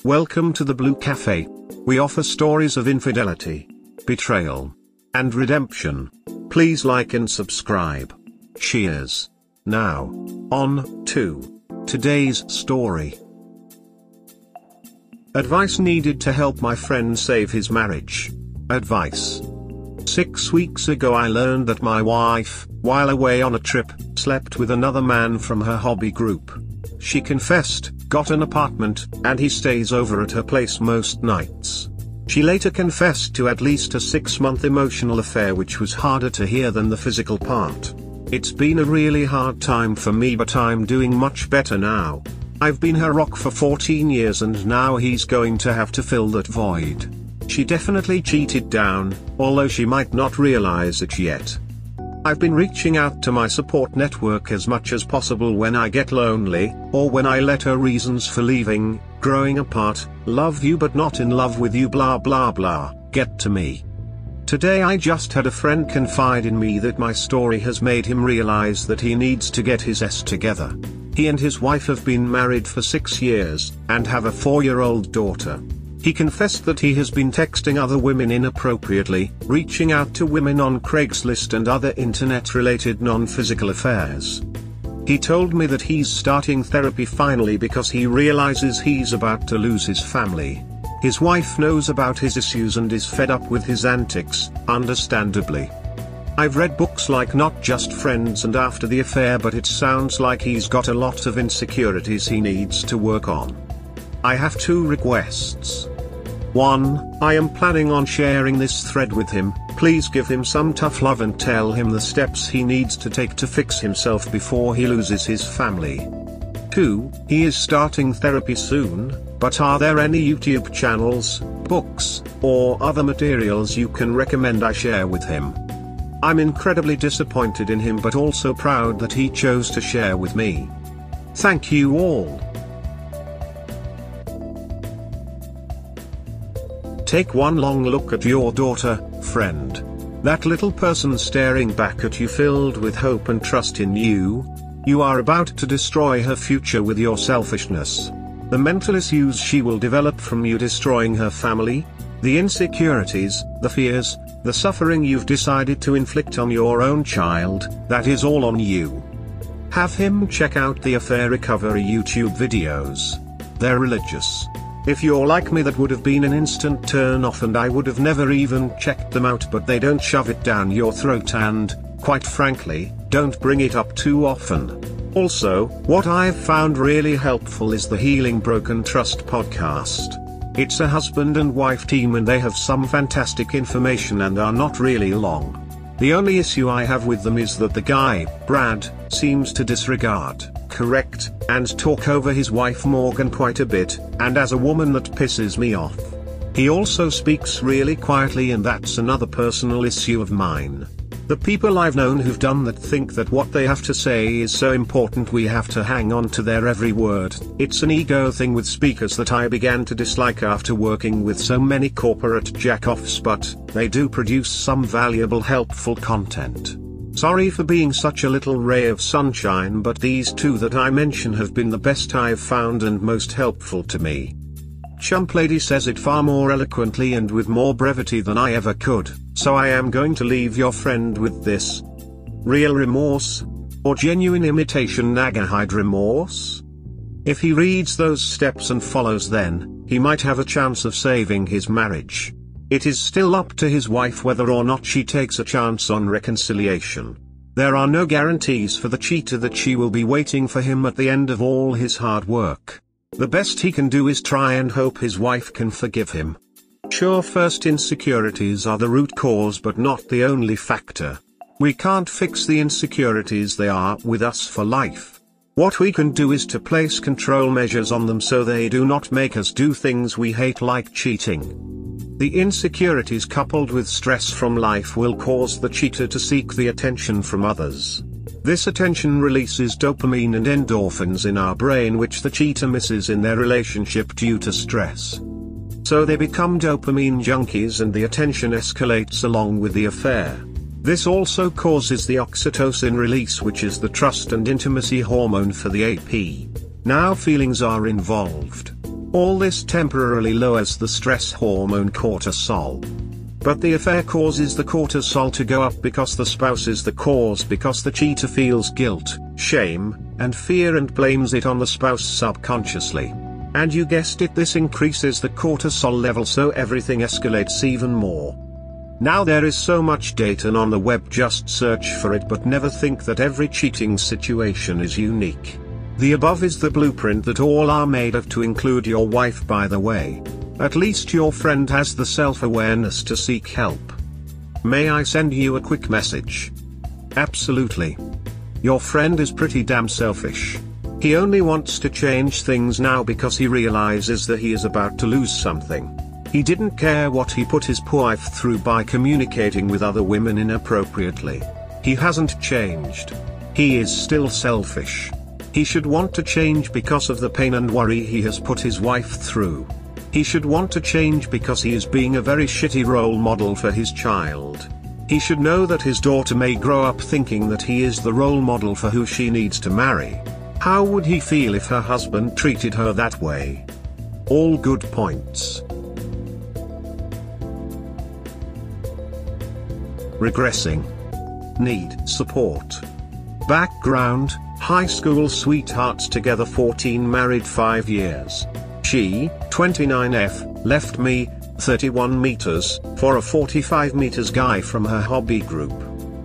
Welcome to the Blue Cafe. We offer stories of infidelity, betrayal, and redemption. Please like and subscribe. Cheers. Now, on to today's story. Advice needed to help my friend save his marriage. Advice. 6 weeks ago I learned that my wife, while away on a trip, slept with another man from her hobby group. She confessed, got an apartment, and he stays over at her place most nights. She later confessed to at least a 6-month emotional affair, which was harder to hear than the physical part. It's been a really hard time for me, but I'm doing much better now. I've been her rock for 14 years and now he's going to have to fill that void. She definitely cheated down, although she might not realize it yet. I've been reaching out to my support network as much as possible when I get lonely, or when I let her reasons for leaving, growing apart, love you but not in love with you blah blah blah, get to me. Today I just had a friend confide in me that my story has made him realize that he needs to get his S together. He and his wife have been married for 6 years, and have a 4-year-old daughter. He confessed that he has been texting other women inappropriately, reaching out to women on Craigslist and other internet-related non-physical affairs. He told me that he's starting therapy finally because he realizes he's about to lose his family. His wife knows about his issues and is fed up with his antics, understandably. I've read books like Not Just Friends and After the Affair, but it sounds like he's got a lot of insecurities he needs to work on. I have 2 requests. 1. I am planning on sharing this thread with him. Please give him some tough love and tell him the steps he needs to take to fix himself before he loses his family. 2. He is starting therapy soon, but are there any YouTube channels, books, or other materials you can recommend I share with him? I'm incredibly disappointed in him but also proud that he chose to share with me. Thank you all. Take one long look at your daughter, friend. That little person staring back at you filled with hope and trust in you. You are about to destroy her future with your selfishness. The mental issues she will develop from you destroying her family, the insecurities, the fears, the suffering you've decided to inflict on your own child, that is all on you. Have him check out the Affair Recovery YouTube videos. They're religious. If you're like me, that would have been an instant turn off and I would have never even checked them out, but they don't shove it down your throat and, quite frankly, don't bring it up too often. Also, what I've found really helpful is the Healing Broken Trust podcast. It's a husband and wife team and they have some fantastic information and are not really long. The only issue I have with them is that the guy, Brad, seems to disregard, correct, and talk over his wife Morgan quite a bit, and as a woman that pisses me off. He also speaks really quietly and that's another personal issue of mine. The people I've known who've done that think that what they have to say is so important we have to hang on to their every word. It's an ego thing with speakers that I began to dislike after working with so many corporate jack-offs, but they do produce some valuable helpful content. Sorry for being such a little ray of sunshine, but these 2 that I mention have been the best I've found and most helpful to me. Chump Lady says it far more eloquently and with more brevity than I ever could, so I am going to leave your friend with this. Real remorse? Or genuine imitation Nagahide remorse? If he reads those steps and follows, then he might have a chance of saving his marriage. It is still up to his wife whether or not she takes a chance on reconciliation. There are no guarantees for the cheater that she will be waiting for him at the end of all his hard work. The best he can do is try and hope his wife can forgive him. Sure, first insecurities are the root cause but not the only factor. We can't fix the insecurities, they are with us for life. What we can do is to place control measures on them so they do not make us do things we hate, like cheating. The insecurities coupled with stress from life will cause the cheater to seek the attention from others. This attention releases dopamine and endorphins in our brain, which the cheater misses in their relationship due to stress. So they become dopamine junkies and the attention escalates along with the affair. This also causes the oxytocin release, which is the trust and intimacy hormone for the AP. Now feelings are involved. All this temporarily lowers the stress hormone cortisol. But the affair causes the cortisol to go up because the spouse is the cause, because the cheater feels guilt, shame, and fear and blames it on the spouse subconsciously. And you guessed it, this increases the cortisol level, so everything escalates even more. Now there is so much data on the web, just search for it, but never think that every cheating situation is unique. The above is the blueprint that all are made of, to include your wife, by the way. At least your friend has the self-awareness to seek help. May I send you a quick message? Absolutely. Your friend is pretty damn selfish. He only wants to change things now because he realizes that he is about to lose something. He didn't care what he put his poor wife through by communicating with other women inappropriately. He hasn't changed. He is still selfish. He should want to change because of the pain and worry he has put his wife through. He should want to change because he is being a very shitty role model for his child. He should know that his daughter may grow up thinking that he is the role model for who she needs to marry. How would he feel if her husband treated her that way? All good points. Regressing. Need support. Background: high school sweethearts together, 14, married 5 years. She, 29F, left me, 31 meters, for a 45 meters guy from her hobby group.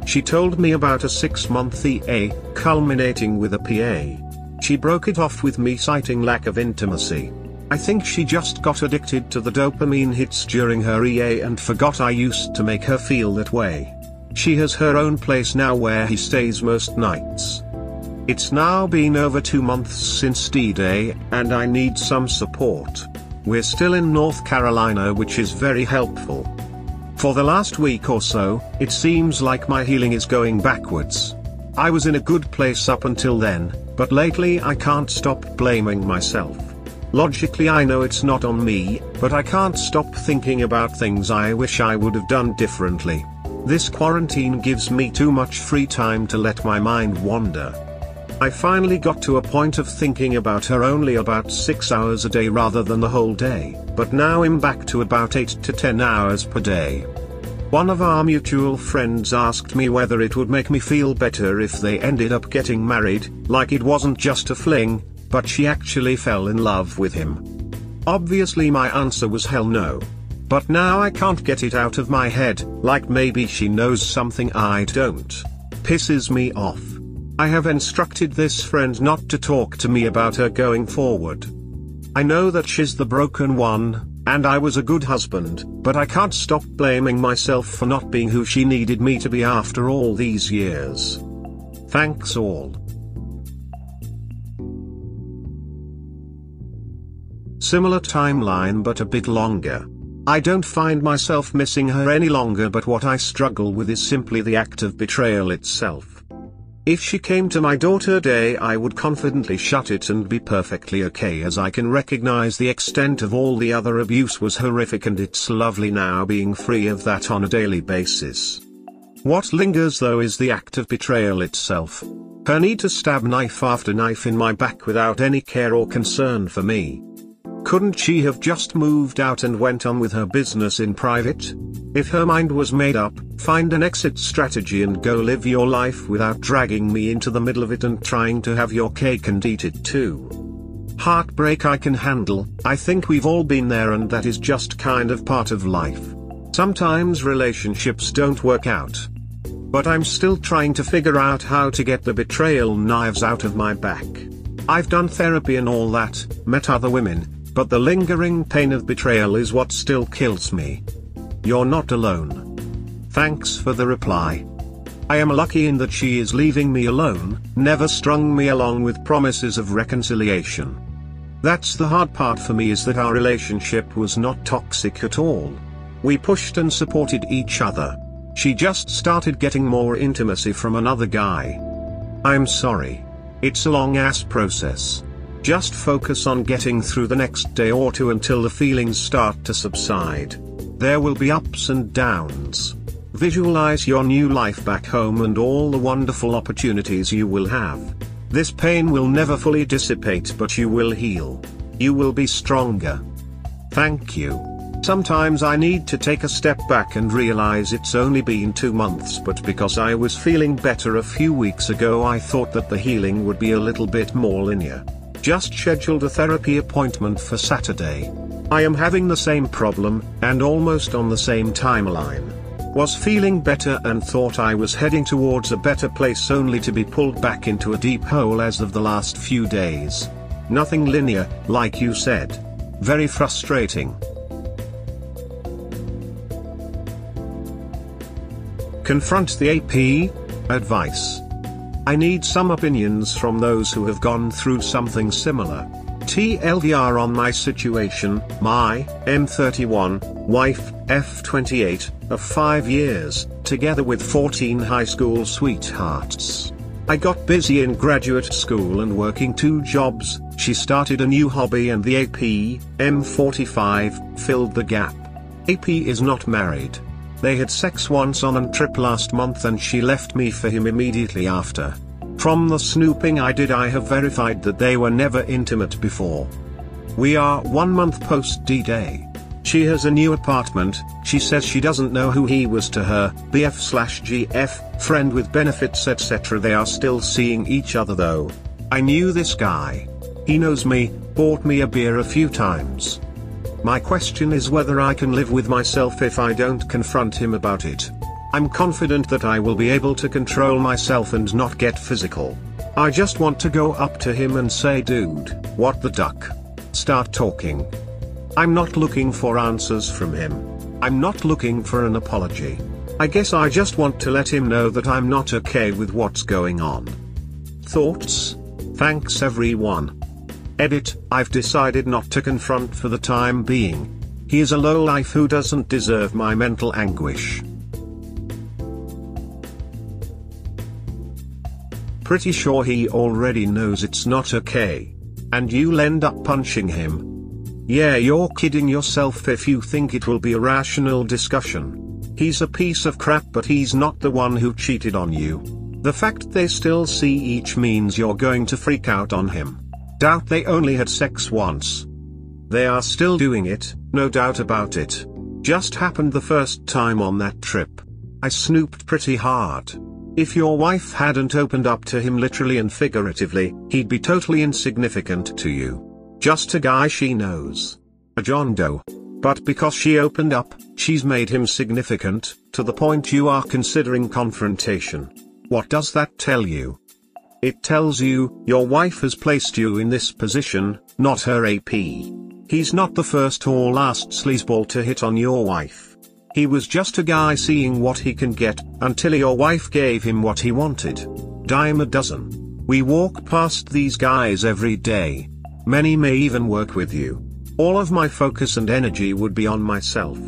She told me about a 6-month EA, culminating with a PA. She broke it off with me citing lack of intimacy. I think she just got addicted to the dopamine hits during her EA and forgot I used to make her feel that way. She has her own place now where he stays most nights. It's now been over 2 months since D-Day, and I need some support. We're still in North Carolina, which is very helpful. For the last week or so, it seems like my healing is going backwards. I was in a good place up until then, but lately I can't stop blaming myself. Logically I know it's not on me, but I can't stop thinking about things I wish I would have done differently. This quarantine gives me too much free time to let my mind wander. I finally got to a point of thinking about her only about 6 hours a day rather than the whole day, but now I'm back to about 8 to 10 hours per day. One of our mutual friends asked me whether it would make me feel better if they ended up getting married, like it wasn't just a fling, but she actually fell in love with him. Obviously my answer was hell no. But now I can't get it out of my head, like maybe she knows something I don't. Pisses me off. I have instructed this friend not to talk to me about her going forward. I know that she's the broken one, and I was a good husband, but I can't stop blaming myself for not being who she needed me to be after all these years. Thanks all. Similar timeline but a bit longer. I don't find myself missing her any longer, but what I struggle with is simply the act of betrayal itself. If she came to my daughter day, I would confidently shut it and be perfectly okay, as I can recognize the extent of all the other abuse was horrific, and it's lovely now being free of that on a daily basis. What lingers though is the act of betrayal itself. Her need to stab knife after knife in my back without any care or concern for me. Couldn't she have just moved out and went on with her business in private? If her mind was made up, find an exit strategy and go live your life without dragging me into the middle of it and trying to have your cake and eat it too. Heartbreak I can handle, I think we've all been there, and that is just kind of part of life. Sometimes relationships don't work out. But I'm still trying to figure out how to get the betrayal knives out of my back. I've done therapy and all that, met other women, but the lingering pain of betrayal is what still kills me. You're not alone. Thanks for the reply. I am lucky in that she is leaving me alone, never strung me along with promises of reconciliation. That's the hard part for me, is that our relationship was not toxic at all. We pushed and supported each other. She just started getting more intimacy from another guy. I'm sorry. It's a long-ass process. Just focus on getting through the next day or two until the feelings start to subside. There will be ups and downs. Visualize your new life back home and all the wonderful opportunities you will have. This pain will never fully dissipate, but you will heal. You will be stronger. Thank you. Sometimes I need to take a step back and realize it's only been 2 months, but because I was feeling better a few weeks ago, I thought that the healing would be a little bit more linear. Just scheduled a therapy appointment for Saturday. I am having the same problem, and almost on the same timeline. Was feeling better and thought I was heading towards a better place, only to be pulled back into a deep hole as of the last few days. Nothing linear, like you said. Very frustrating. Confront the AP? Advice. I need some opinions from those who have gone through something similar. TLDR on my situation: my M31 wife, F28, of 5 years, together with 14 high school sweethearts. I got busy in graduate school and working 2 jobs. She started a new hobby and the AP, M45, filled the gap. AP is not married. They had sex once on a trip last month and she left me for him immediately after. From the snooping I did, I have verified that they were never intimate before. We are 1 month post D-Day. She has a new apartment. She says she doesn't know who he was to her, BF/GF, friend with benefits etc. They are still seeing each other though. I knew this guy. He knows me, bought me a beer a few times. My question is whether I can live with myself if I don't confront him about it. I'm confident that I will be able to control myself and not get physical. I just want to go up to him and say, dude, what the duck? Start talking. I'm not looking for answers from him. I'm not looking for an apology. I guess I just want to let him know that I'm not okay with what's going on. Thoughts? Thanks everyone. Edit, I've decided not to confront for the time being. He is a lowlife who doesn't deserve my mental anguish. Pretty sure he already knows it's not okay. And you'll end up punching him. Yeah, you're kidding yourself if you think it will be a rational discussion. He's a piece of crap, but he's not the one who cheated on you. The fact they still see each means you're going to freak out on him. Doubt they only had sex once. They are still doing it, no doubt about it. Just happened the first time on that trip. I snooped pretty hard. If your wife hadn't opened up to him literally and figuratively, he'd be totally insignificant to you. Just a guy she knows. A John Doe. But because she opened up, she's made him significant, to the point you are considering confrontation. What does that tell you? It tells you, your wife has placed you in this position, not her AP. He's not the first or last sleazeball to hit on your wife. He was just a guy seeing what he can get, until your wife gave him what he wanted. Dime a dozen. We walk past these guys every day. Many may even work with you. All of my focus and energy would be on myself.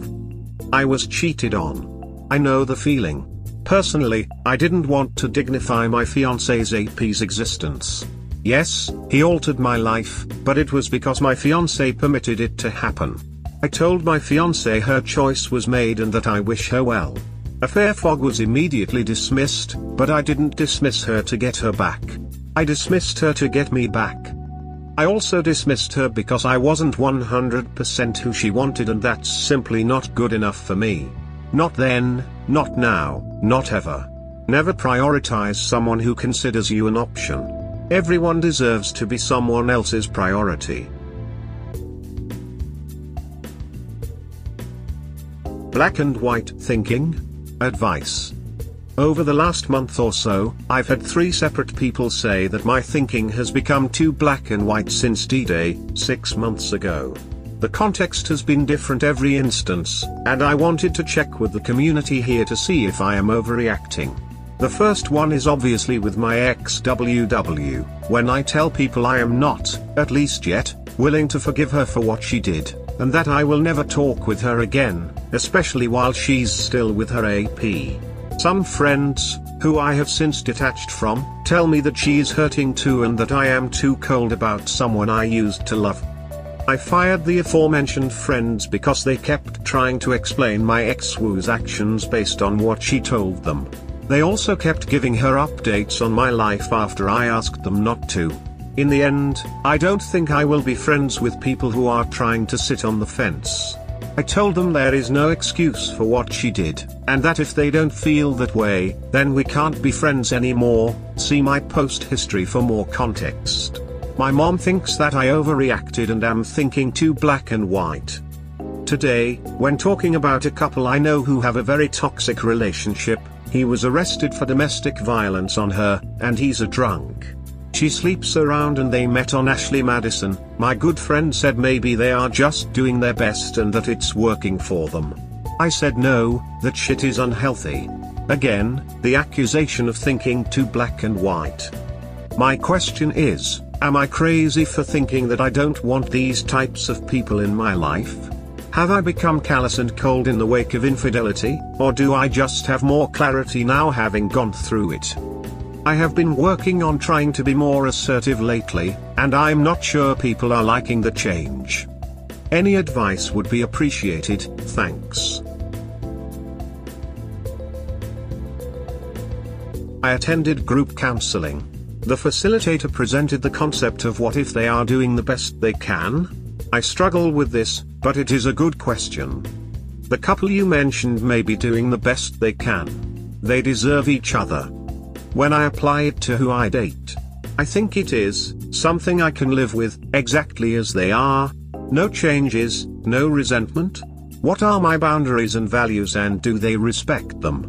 I was cheated on. I know the feeling. Personally, I didn't want to dignify my fiancé's AP's existence. Yes, he altered my life, but it was because my fiancé permitted it to happen. I told my fiancé her choice was made and that I wish her well. Affair Fog was immediately dismissed, but I didn't dismiss her to get her back. I dismissed her to get me back. I also dismissed her because I wasn't 100% who she wanted, and that's simply not good enough for me. Not then, not now, not ever. Never prioritize someone who considers you an option. Everyone deserves to be someone else's priority. Black and white thinking? Advice. Over the last month or so, I've had 3 separate people say that my thinking has become too black and white since D-Day, 6 months ago. The context has been different every instance, and I wanted to check with the community here to see if I am overreacting. The first one is obviously with my ex WW, when I tell people I am not, at least yet, willing to forgive her for what she did, and that I will never talk with her again, especially while she's still with her AP. Some friends, who I have since detached from, tell me that she is hurting too and that I am too cold about someone I used to love. I fired the aforementioned friends because they kept trying to explain my ex-woo's actions based on what she told them. They also kept giving her updates on my life after I asked them not to. In the end, I don't think I will be friends with people who are trying to sit on the fence. I told them there is no excuse for what she did, and that if they don't feel that way, then we can't be friends anymore. See my post history for more context. My mom thinks that I overreacted and am thinking too black and white. Today, when talking about a couple I know who have a very toxic relationship, he was arrested for domestic violence on her, and he's a drunk. She sleeps around and they met on Ashley Madison. My good friend said maybe they are just doing their best and that it's working for them. I said no, that shit is unhealthy. Again, the accusation of thinking too black and white. My question is, am I crazy for thinking that I don't want these types of people in my life? Have I become callous and cold in the wake of infidelity, or do I just have more clarity now having gone through it? I have been working on trying to be more assertive lately, and I'm not sure people are liking the change. Any advice would be appreciated, thanks. I attended group counseling. The facilitator presented the concept of what if they are doing the best they can? I struggle with this, but it is a good question. The couple you mentioned may be doing the best they can. They deserve each other. When I apply it to who I date, I think it is something I can live with, exactly as they are. No changes, no resentment. What are my boundaries and values, and do they respect them?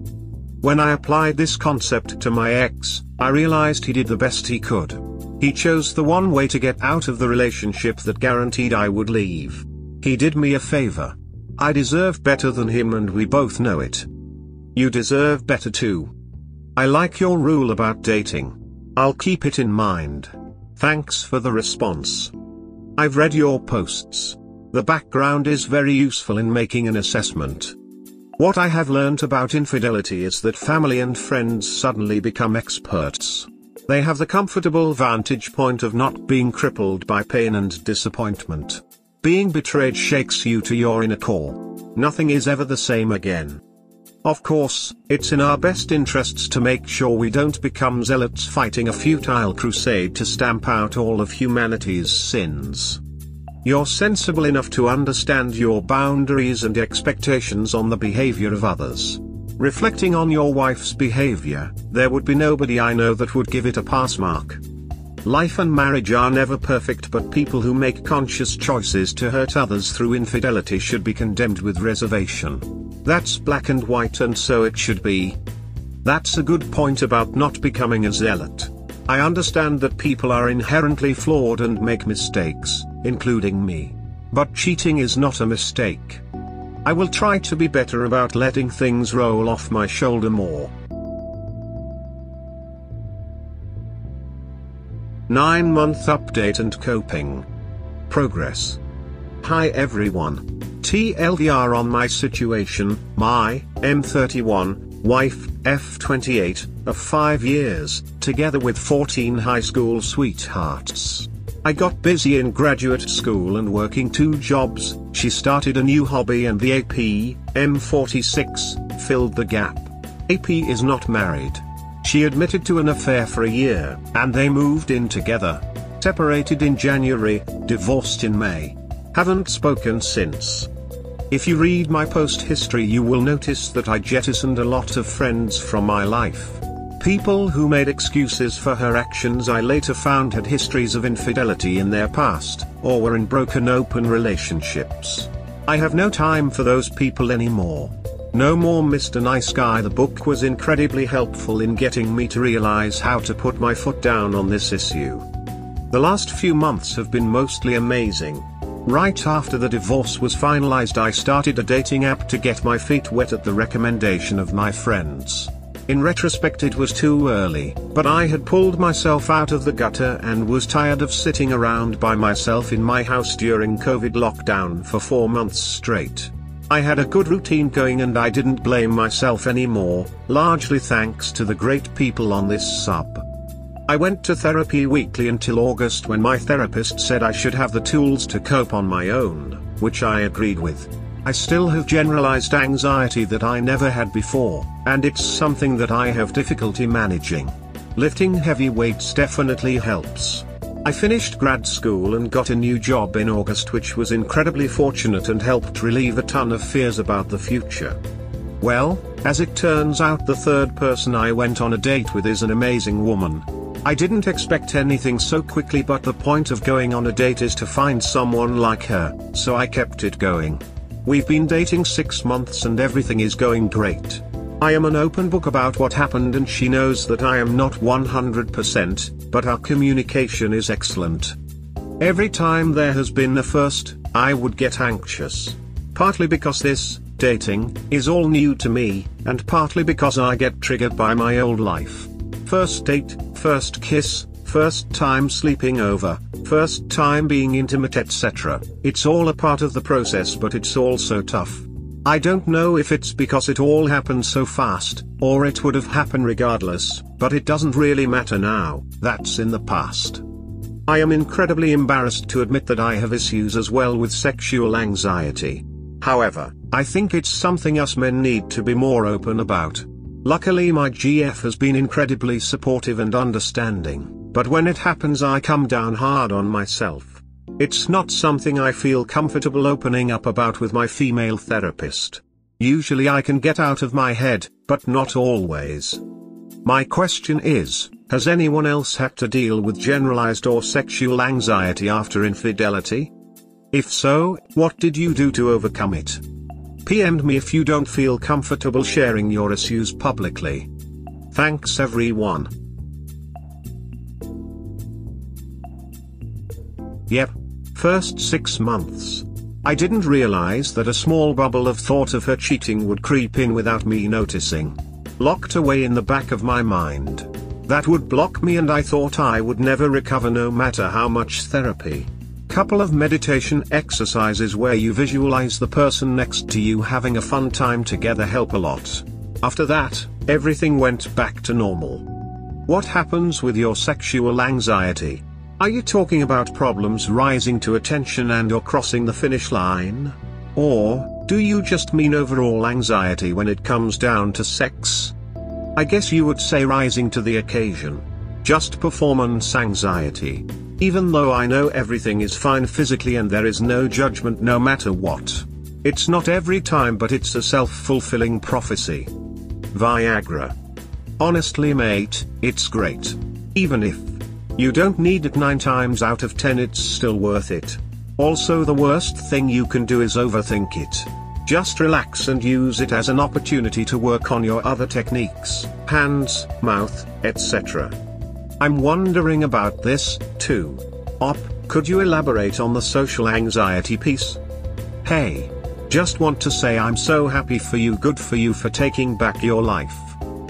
When I applied this concept to my ex, I realized he did the best he could. He chose the one way to get out of the relationship that guaranteed I would leave. He did me a favor. I deserve better than him, and we both know it. You deserve better too. I like your rule about dating. I'll keep it in mind. Thanks for the response. I've read your posts. The background is very useful in making an assessment. What I have learnt about infidelity is that family and friends suddenly become experts. They have the comfortable vantage point of not being crippled by pain and disappointment. Being betrayed shakes you to your inner core. Nothing is ever the same again. Of course, it's in our best interests to make sure we don't become zealots fighting a futile crusade to stamp out all of humanity's sins. You're sensible enough to understand your boundaries and expectations on the behavior of others. Reflecting on your wife's behavior, there would be nobody I know that would give it a pass mark. Life and marriage are never perfect, but people who make conscious choices to hurt others through infidelity should be condemned with reservation. That's black and white, and so it should be. That's a good point about not becoming a zealot. I understand that people are inherently flawed and make mistakes, including me. But cheating is not a mistake. I will try to be better about letting things roll off my shoulder more. 9-month update and coping. Progress. Hi everyone. TLDR on my situation, my M31 wife, F28, of 5 years, together with 14 high school sweethearts. I got busy in graduate school and working 2 jobs. She started a new hobby, and the AP, M46, filled the gap. AP is not married. She admitted to an affair for a year, and they moved in together. Separated in January, divorced in May. Haven't spoken since. If you read my post history, you will notice that I jettisoned a lot of friends from my life. People who made excuses for her actions I later found had histories of infidelity in their past, or were in broken open relationships. I have no time for those people anymore. No more Mr. Nice Guy. The book was incredibly helpful in getting me to realize how to put my foot down on this issue. The last few months have been mostly amazing. Right after the divorce was finalized, I started a dating app to get my feet wet at the recommendation of my friends. In retrospect, it was too early, but I had pulled myself out of the gutter and was tired of sitting around by myself in my house during COVID lockdown for 4 months straight. I had a good routine going and I didn't blame myself anymore, largely thanks to the great people on this sub. I went to therapy weekly until August, when my therapist said I should have the tools to cope on my own, which I agreed with. I still have generalized anxiety that I never had before, and it's something that I have difficulty managing. Lifting heavy weights definitely helps. I finished grad school and got a new job in August, which was incredibly fortunate and helped relieve a ton of fears about the future. Well, as it turns out, the third person I went on a date with is an amazing woman. I didn't expect anything so quickly, but the point of going on a date is to find someone like her, so I kept it going. We've been dating 6 months and everything is going great. I am an open book about what happened and she knows that I am not 100%, but our communication is excellent. Every time there has been a first, I would get anxious. Partly because this, dating, is all new to me, and partly because I get triggered by my old life. First date, first kiss, first time sleeping over, first time being intimate, etc. It's all a part of the process, but it's also tough. I don't know if it's because it all happened so fast, or it would have happened regardless, but it doesn't really matter now, that's in the past. I am incredibly embarrassed to admit that I have issues as well with sexual anxiety. However, I think it's something us men need to be more open about. Luckily my GF has been incredibly supportive and understanding, but when it happens I come down hard on myself. It's not something I feel comfortable opening up about with my female therapist. Usually I can get out of my head, but not always. My question is, has anyone else had to deal with generalized or sexual anxiety after infidelity? If so, what did you do to overcome it? PM me if you don't feel comfortable sharing your issues publicly. Thanks everyone. Yep. First 6 months. I didn't realize that a small bubble of thought of her cheating would creep in without me noticing. Locked away in the back of my mind. That would block me, and I thought I would never recover no matter how much therapy. Couple of meditation exercises where you visualize the person next to you having a fun time together help a lot. After that, everything went back to normal. What happens with your sexual anxiety? Are you talking about problems rising to attention and or crossing the finish line? Or, do you just mean overall anxiety when it comes down to sex? I guess you would say rising to the occasion. Just performance anxiety. Even though I know everything is fine physically and there is no judgment no matter what. It's not every time, but it's a self-fulfilling prophecy. Viagra. Honestly mate, it's great. Even if you don't need it 9 times out of 10, it's still worth it. Also, the worst thing you can do is overthink it. Just relax and use it as an opportunity to work on your other techniques, hands, mouth, etc. I'm wondering about this, too. Could you elaborate on the social anxiety piece? Hey. Just want to say I'm so happy for you, good for you for taking back your life.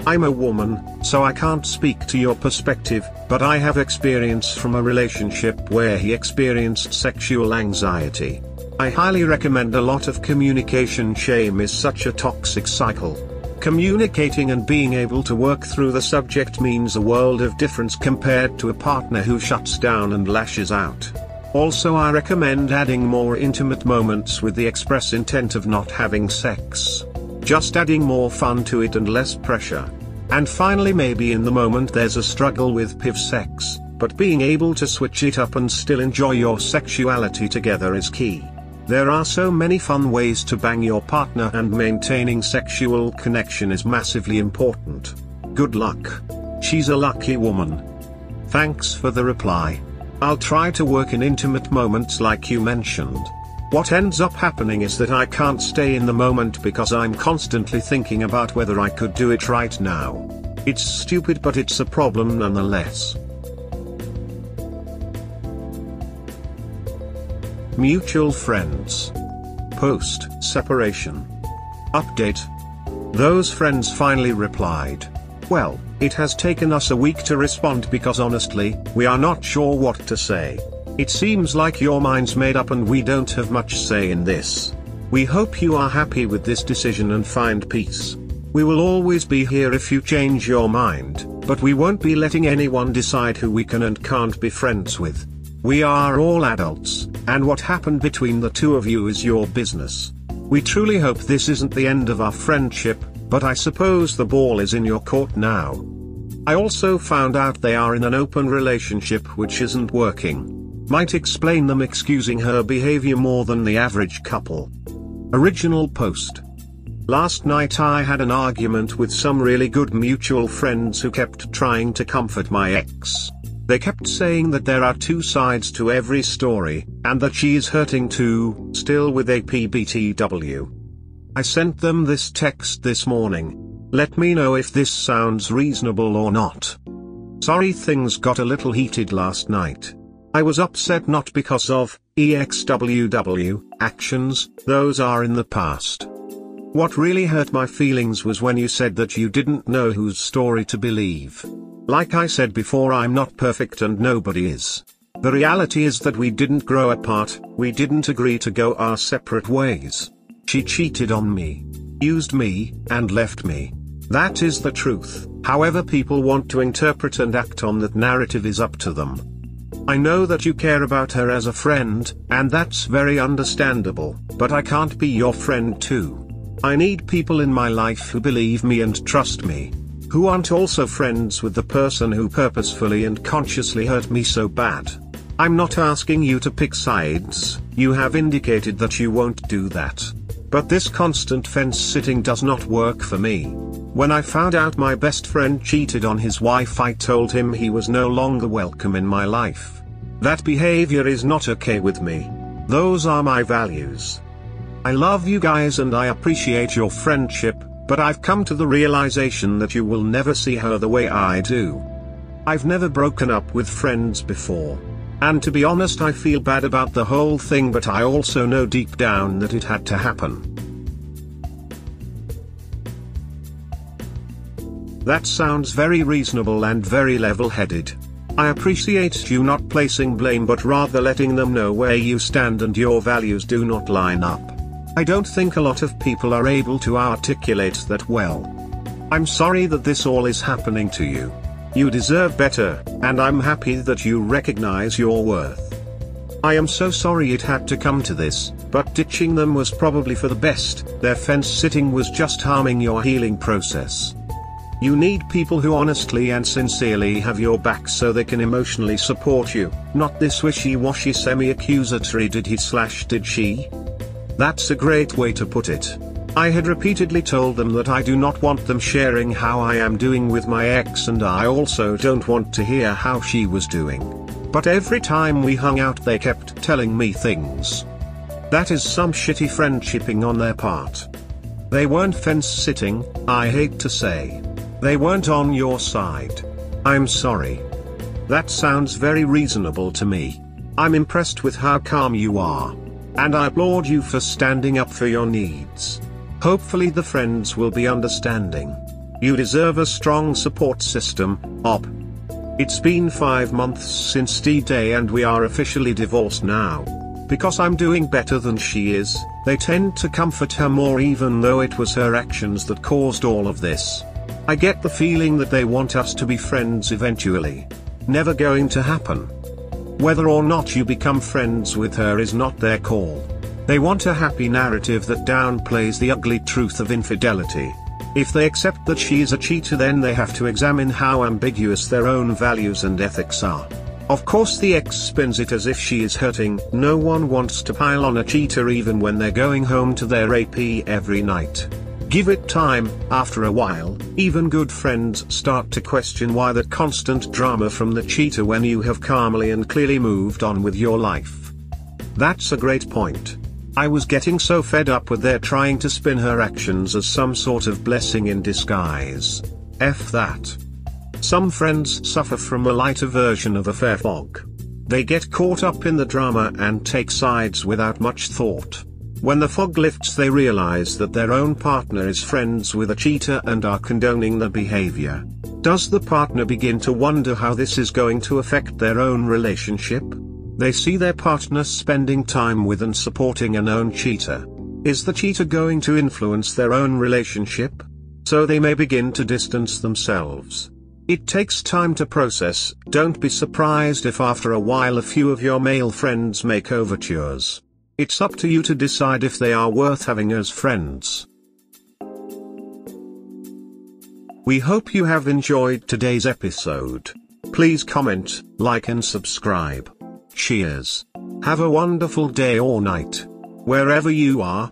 I'm a woman, so I can't speak to your perspective, but I have experience from a relationship where he experienced sexual anxiety. I highly recommend a lot of communication. Shame is such a toxic cycle. Communicating and being able to work through the subject means a world of difference compared to a partner who shuts down and lashes out. Also, I recommend adding more intimate moments with the express intent of not having sex. Just adding more fun to it and less pressure. And finally, maybe in the moment there's a struggle with PIV sex, but being able to switch it up and still enjoy your sexuality together is key. There are so many fun ways to bang your partner, and maintaining sexual connection is massively important. Good luck. She's a lucky woman. Thanks for the reply. I'll try to work in intimate moments like you mentioned. What ends up happening is that I can't stay in the moment because I'm constantly thinking about whether I could do it right now. It's stupid, but it's a problem nonetheless. Mutual friends. Post-separation. Update. Those friends finally replied. Well, it has taken us a week to respond because honestly, we are not sure what to say. It seems like your mind's made up and we don't have much say in this. We hope you are happy with this decision and find peace. We will always be here if you change your mind, but we won't be letting anyone decide who we can and can't be friends with. We are all adults, and what happened between the two of you is your business. We truly hope this isn't the end of our friendship, but I suppose the ball is in your court now. I also found out they are in an open relationship which isn't working. Might explain them excusing her behavior more than the average couple. Original post. Last night I had an argument with some really good mutual friends who kept trying to comfort my ex. They kept saying that there are two sides to every story, and that she is hurting too, still with APBTW. I sent them this text this morning. Let me know if this sounds reasonable or not. Sorry things got a little heated last night. I was upset not because of EXWW actions, those are in the past. What really hurt my feelings was when you said that you didn't know whose story to believe. Like I said before, I'm not perfect and nobody is. The reality is that we didn't grow apart, we didn't agree to go our separate ways. She cheated on me, used me, and left me. That is the truth. However people want to interpret and act on that narrative is up to them. I know that you care about her as a friend, and that's very understandable, but I can't be your friend too. I need people in my life who believe me and trust me. Who aren't also friends with the person who purposefully and consciously hurt me so bad. I'm not asking you to pick sides, you have indicated that you won't do that. But this constant fence sitting does not work for me. When I found out my best friend cheated on his wife, I told him he was no longer welcome in my life. That behavior is not okay with me. Those are my values. I love you guys and I appreciate your friendship, but I've come to the realization that you will never see her the way I do. I've never broken up with friends before. And to be honest, I feel bad about the whole thing, but I also know deep down that it had to happen. That sounds very reasonable and very level-headed. I appreciate you not placing blame but rather letting them know where you stand and your values do not line up. I don't think a lot of people are able to articulate that well. I'm sorry that this all is happening to you. You deserve better, and I'm happy that you recognize your worth. I am so sorry it had to come to this, but ditching them was probably for the best. Their fence sitting was just harming your healing process. You need people who honestly and sincerely have your back so they can emotionally support you, not this wishy-washy semi-accusatory did he/did she? That's a great way to put it. I had repeatedly told them that I do not want them sharing how I am doing with my ex, and I also don't want to hear how she was doing. But every time we hung out they kept telling me things. That is some shitty friendshipping on their part. They weren't fence-sitting, I hate to say. They weren't on your side. I'm sorry. That sounds very reasonable to me. I'm impressed with how calm you are. And I applaud you for standing up for your needs. Hopefully the friends will be understanding. You deserve a strong support system, Op. It's been 5 months since D-Day and we are officially divorced now. Because I'm doing better than she is, they tend to comfort her more even though it was her actions that caused all of this. I get the feeling that they want us to be friends eventually. Never going to happen. Whether or not you become friends with her is not their call. They want a happy narrative that downplays the ugly truth of infidelity. If they accept that she is a cheater, then they have to examine how ambiguous their own values and ethics are. Of course the ex spins it as if she is hurting. No one wants to pile on a cheater even when they're going home to their AP every night. Give it time. After a while, even good friends start to question why that constant drama from the cheater when you have calmly and clearly moved on with your life. That's a great point. I was getting so fed up with their trying to spin her actions as some sort of blessing in disguise. F that. Some friends suffer from a lighter version of a fair fog. They get caught up in the drama and take sides without much thought. When the fog lifts, they realize that their own partner is friends with a cheater and are condoning the behavior. Does the partner begin to wonder how this is going to affect their own relationship? They see their partner spending time with and supporting a known cheater. Is the cheater going to influence their own relationship? So they may begin to distance themselves. It takes time to process. Don't be surprised if after a while a few of your male friends make overtures. It's up to you to decide if they are worth having as friends. We hope you have enjoyed today's episode. Please comment, like and subscribe. Cheers. Have a wonderful day or night, wherever you are.